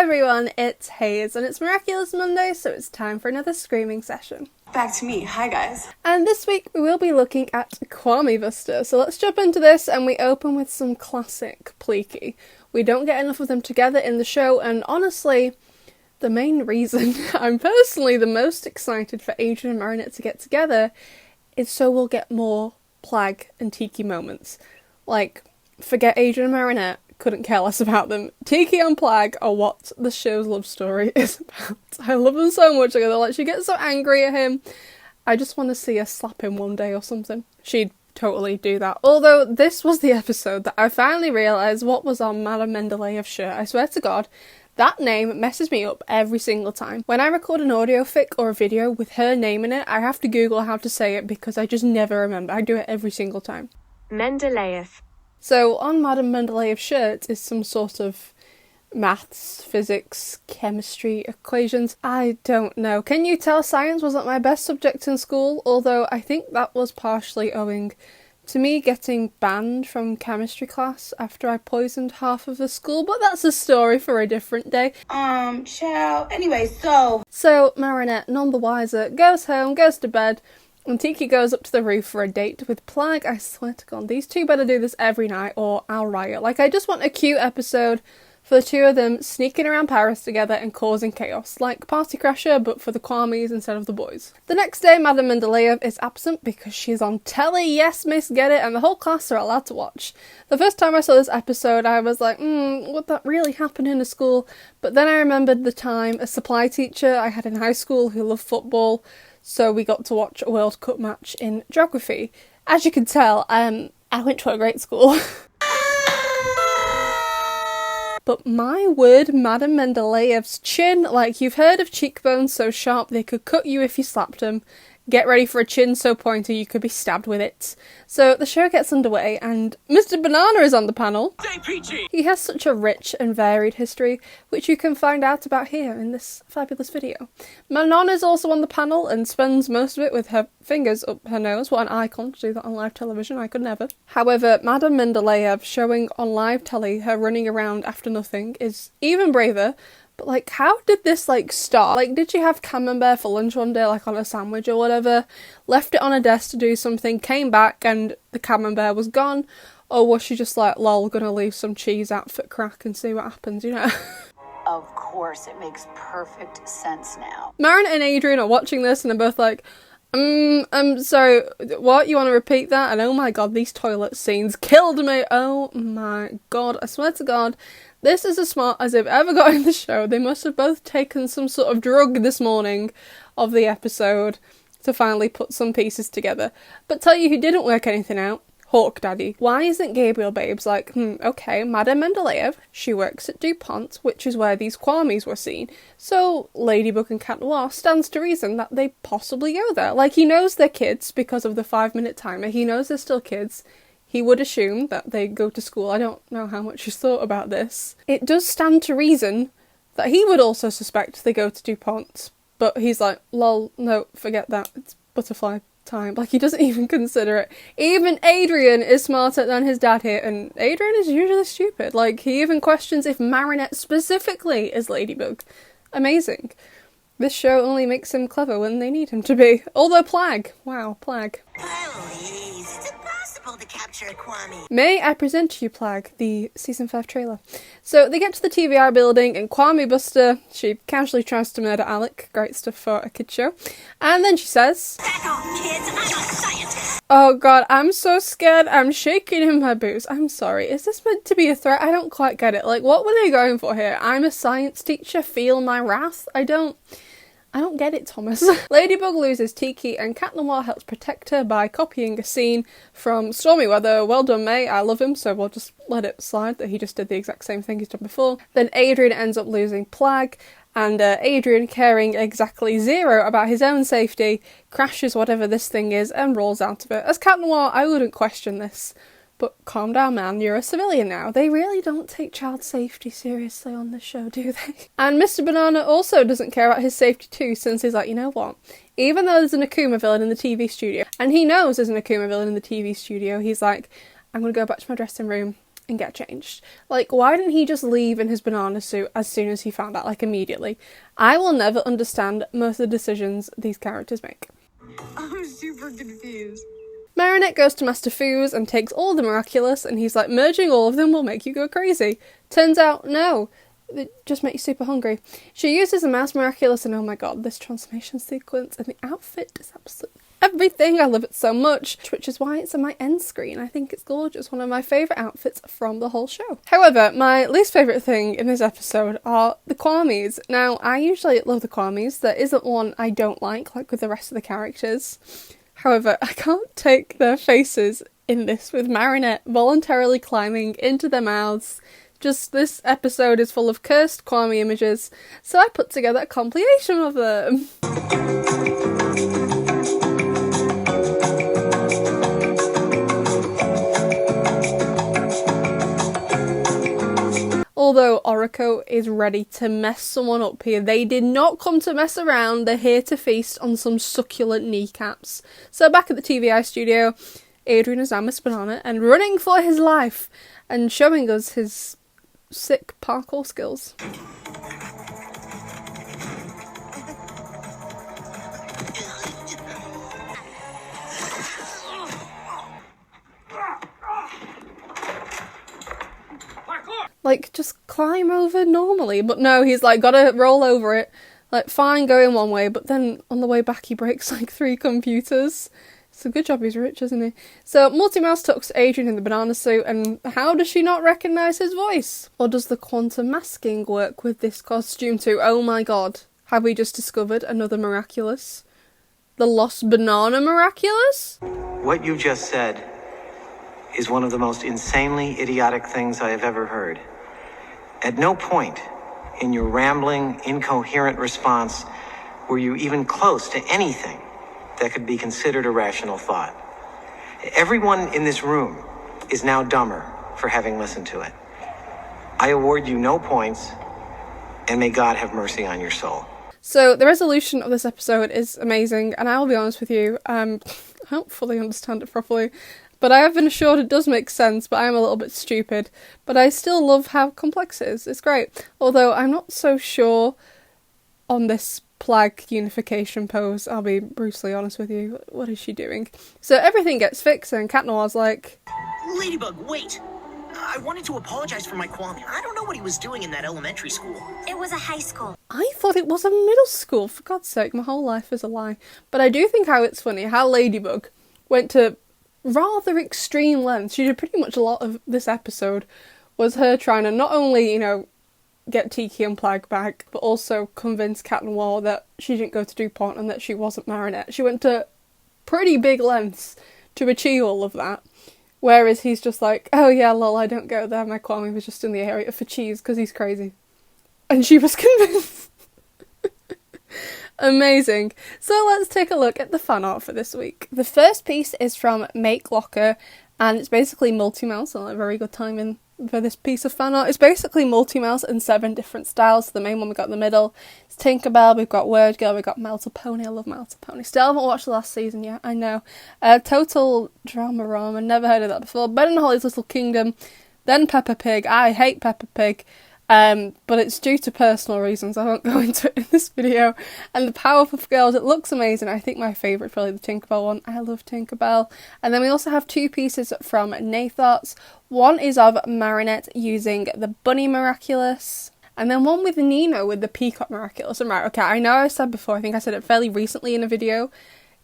everyone, it's Hayes and it's Miraculous Monday, so it's time for another screaming session. Back to me. Hi guys. And this week we will be looking at Kwame Buster, so let's jump into this and we open with some classic Pleaky. We don't get enough of them together in the show, and honestly, the main reason I'm personally the most excited for Adrian and Marinette to get together is so we'll get more Plag and Tiki moments. Like, forget Adrian and Marinette. Couldn't care less about them. Tiki and Plag are what the show's love story is about. I love them so much. Like, she gets so angry at him. I just want to see her slap him one day or something. She'd totally do that. Although, this was the episode that I finally realised what was on Madame Mendeleev's shirt. I swear to God, that name messes me up every single time. When I record an audio fic or a video with her name in it, I have to Google how to say it because I just never remember. I do it every single time. Mendeleev. So, on Madame Mendeleev's shirt is some sort of maths, physics, chemistry equations. I don't know. Can you tell science wasn't my best subject in school? Although I think that was partially owing to me getting banned from chemistry class after I poisoned half of the school, but that's a story for a different day. Ciao. Anyway, So, Marinette, none the wiser, goes home, goes to bed, and Tiki goes up to the roof for a date with Plag. I swear to God, these two better do this every night or I'll riot. Like, I just want a cute episode for the two of them sneaking around Paris together and causing chaos. Like Party Crasher, but for the Kwamis instead of the boys. The next day, Madame Mendeleev is absent because she's on telly. Yes, miss, get it? And the whole class are allowed to watch. The first time I saw this episode, I was like, would that really happen in a school? But then I remembered the time a supply teacher I had in high school who loved football, so we got to watch a World Cup match in geography. As you can tell, I went to a great school. But my word, Madame Mendeleev's chin, like, you've heard of cheekbones so sharp they could cut you if you slapped them. Get ready for a chin so pointy you could be stabbed with it. So the show gets underway and Mr. Banana is on the panel. He has such a rich and varied history, which you can find out about here in this fabulous video. Manon is also on the panel and spends most of it with her fingers up her nose. What an icon to do that on live television, I could never. However, Madame Mendeleev showing on live telly her running around after nothing is even braver. But, like, how did this, like, start? Like, did she have camembert for lunch one day, like, on a sandwich or whatever? Left it on a desk to do something, came back and the camembert was gone? Or was she just like, lol, gonna leave some cheese out for crack and see what happens, you know? Of course, it makes perfect sense now. Marinette and Adrian are watching this and they're both like, I'm sorry, what? You want to repeat that? And oh my God, these toilet scenes killed me. Oh my God, I swear to God. This is as smart as they've ever got in the show. They must have both taken some sort of drug this morning of the episode to finally put some pieces together. But tell you who didn't work anything out, Hawk Daddy. Why isn't Gabriel Babes like, okay, Madame Mendeleev, she works at DuPont, which is where these Kwamis were seen. So Ladybug and Cat Noir stands to reason that they possibly go there. Like, he knows they're kids because of the 5-minute timer. He knows they're still kids. He would assume that they go to school. I don't know how much he's thought about this. It does stand to reason that he would also suspect they go to DuPont. But he's like, lol, no, forget that. It's butterfly time. Like, he doesn't even consider it. Even Adrian is smarter than his dad here, and Adrian is usually stupid. Like, he even questions if Marinette specifically is Ladybug. Amazing. This show only makes him clever when they need him to be. Although Plag. Wow, Plag. Please, it's impossible to capture a Kwami. May I present to you, Plag, the Season 5 trailer. So, they get to the TVR building, and Kwame Buster, she casually tries to murder Alec. Great stuff for a kid show. And then she says, Back off, kids, I'm a scientist. Oh God, I'm so scared, I'm shaking in my boots. I'm sorry, is this meant to be a threat? I don't quite get it. Like, what were they going for here? I'm a science teacher, feel my wrath? I don't get it, Thomas. Ladybug loses Tiki and Cat Noir helps protect her by copying a scene from Stormy Weather. Well done, May. I love him, so we'll just let it slide that he just did the exact same thing he's done before. Then Adrian ends up losing Plag, and Adrian, caring exactly zero about his own safety, crashes whatever this thing is and rolls out of it. As Cat Noir, I wouldn't question this. But calm down, man, you're a civilian now. They really don't take child safety seriously on this show, do they? And Mr. Banana also doesn't care about his safety too, since he's like, you know what? Even though there's an Akuma villain in the TV studio, and he knows there's an Akuma villain in the TV studio, he's like, I'm going to go back to my dressing room. and get changed. Like, why didn't he just leave in his banana suit as soon as he found out, like, immediately? I will never understand most of the decisions these characters make. I'm super confused. Marinette goes to Master Foos and takes all the Miraculous, and he's like, merging all of them will make you go crazy. Turns out, no. It just makes you super hungry. She uses the Mouse Miraculous, and oh my god, this transformation sequence and the outfit is absolutely everything. I love it so much, which is why it's on my end screen. I think it's gorgeous. One of my favourite outfits from the whole show. However, my least favourite thing in this episode are the Kwamis. Now, I usually love the Kwamis. There isn't one I don't like with the rest of the characters. However, I can't take their faces in this, with Marinette voluntarily climbing into their mouths. Just, this episode is full of cursed Kwami images, so I put together a compilation of them. Although Oriko is ready to mess someone up here, they did not come to mess around, they're here to feast on some succulent kneecaps. So back at the TVI studio, Adrian is now Mr. Banana and running for his life and showing us his sick parkour skills. Like, just climb over normally. But no, he's like, gotta roll over it. Like, fine going one way, but then on the way back he breaks like 3 computers. It's a good job he's rich, isn't he? So, Multi-Mouse tucks Adrian in the banana suit, and how does she not recognise his voice? Or does the quantum masking work with this costume too? Oh my god. Have we just discovered another Miraculous? The Lost Banana Miraculous? What you just said is one of the most insanely idiotic things I have ever heard. At no point in your rambling, incoherent response were you even close to anything that could be considered a rational thought. Everyone in this room is now dumber for having listened to it. I award you no points, and may God have mercy on your soul. So the resolution of this episode is amazing, and I will be honest with you, I don't fully understand it properly. But I have been assured it does make sense, but I am a little bit stupid. But I still love how complex it is. It's great. Although I'm not so sure on this plague unification pose, I'll be brutally honest with you. What is she doing? So everything gets fixed and Cat Noir's like, Ladybug, wait! I wanted to apologize for my Kwami. I don't know what he was doing in that elementary school. It was a high school. I thought it was a middle school, for God's sake, my whole life is a lie. But I do think how it's funny how Ladybug went to rather extreme lengths. She did pretty much a lot of this episode was her trying to not only, you know, get Tiki and Plague back, but also convince Cat Noir that she didn't go to DuPont and that she wasn't Marinette. She went to pretty big lengths to achieve all of that. Whereas he's just like, oh yeah, lol, I don't go there. My Kwami was just in the area for cheese because he's crazy. And she was convinced. Amazing. So let's take a look at the fan art for this week. The first piece is from Make Locker, and it's basically Multi-Mouse, and a very good timing for this piece of fan art. It's basically Multi-Mouse in 7 different styles. So the main one we got in the middle is Tinkerbell, we've got Word Girl, we've got Melter Pony. I love Melter Pony. Still haven't watched the last season yet, I know. Total Drama Rom, I've never heard of that before. Ben and Holly's Little Kingdom, then Peppa Pig. I hate Peppa Pig. But it's due to personal reasons, I won't go into it in this video. And the Powerpuff Girls, it looks amazing. I think my favourite is probably the Tinkerbell one. I love Tinkerbell. And then we also have 2 pieces from Natharts. One is of Marinette using the Bunny Miraculous, and then one with Nino with the Peacock Miraculous. And right, okay, I know I said before, I think I said it fairly recently in a video,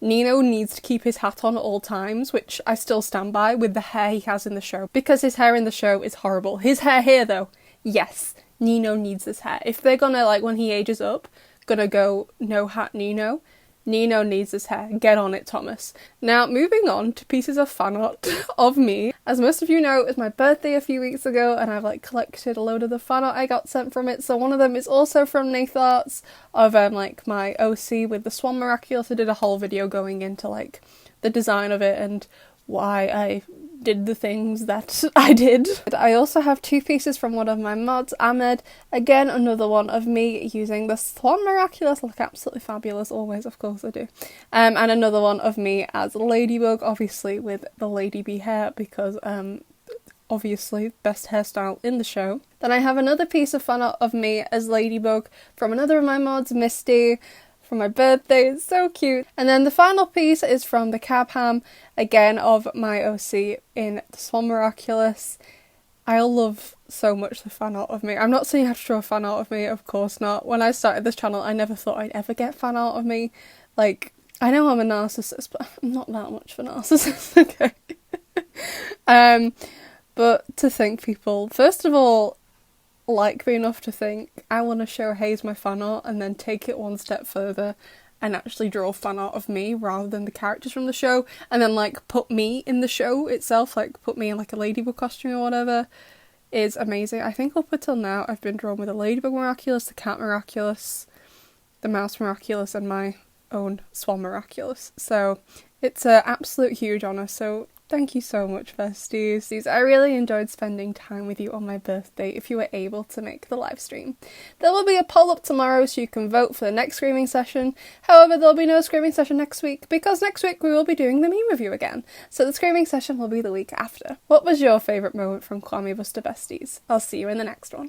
Nino needs to keep his hat on at all times, which I still stand by with the hair he has in the show, because his hair in the show is horrible. His hair here though, yes, Nino needs this hair. If they're gonna, like, when he ages up, gonna go no hat Nino, Nino needs this hair. Get on it, Thomas. Now, moving on to pieces of fan art of me. As most of you know, it was my birthday a few weeks ago, and I've, like, collected a load of the fan art I got sent from it. So one of them is also from Natharts, of, like, my OC with the Swan Miraculous. I did a whole video going into, like, the design of it and why I did the things that I did. I also have 2 pieces from one of my mods, Ahmed. Again, another one of me using the Swan Miraculous. Look absolutely fabulous, always, of course I do. And another one of me as Ladybug, obviously with the Lady Bee hair, because obviously best hairstyle in the show. Then I have another piece of fan art of me as Ladybug from another of my mods, Misty, for my birthday. It's so cute. And then the final piece is from the Cab Ham, again of my OC in the Swan Miraculous. I love so much the fan art of me. I'm not saying you have to draw a fan art of me, of course not. When I started this channel, I never thought I'd ever get fan art of me. Like, I know I'm a narcissist, but I'm not that much of a narcissist, okay? But to think people, first of all, like me enough to think, I want to show Hayes my fan art and then take it one step further and actually draw fan art of me rather than the characters from the show, and then like put me in the show itself, like put me in like a Ladybug costume or whatever, is amazing. I think up until now I've been drawn with a Ladybug Miraculous, the Cat Miraculous, the Mouse Miraculous, and my own Swan Miraculous. So it's an absolute huge honour, so thank you so much, besties. I really enjoyed spending time with you on my birthday if you were able to make the live stream. There will be a poll up tomorrow so you can vote for the next screaming session. However, there'll be no screaming session next week because next week we will be doing the meme review again. So the screaming session will be the week after. What was your favourite moment from Kwame Buster, besties? I'll see you in the next one.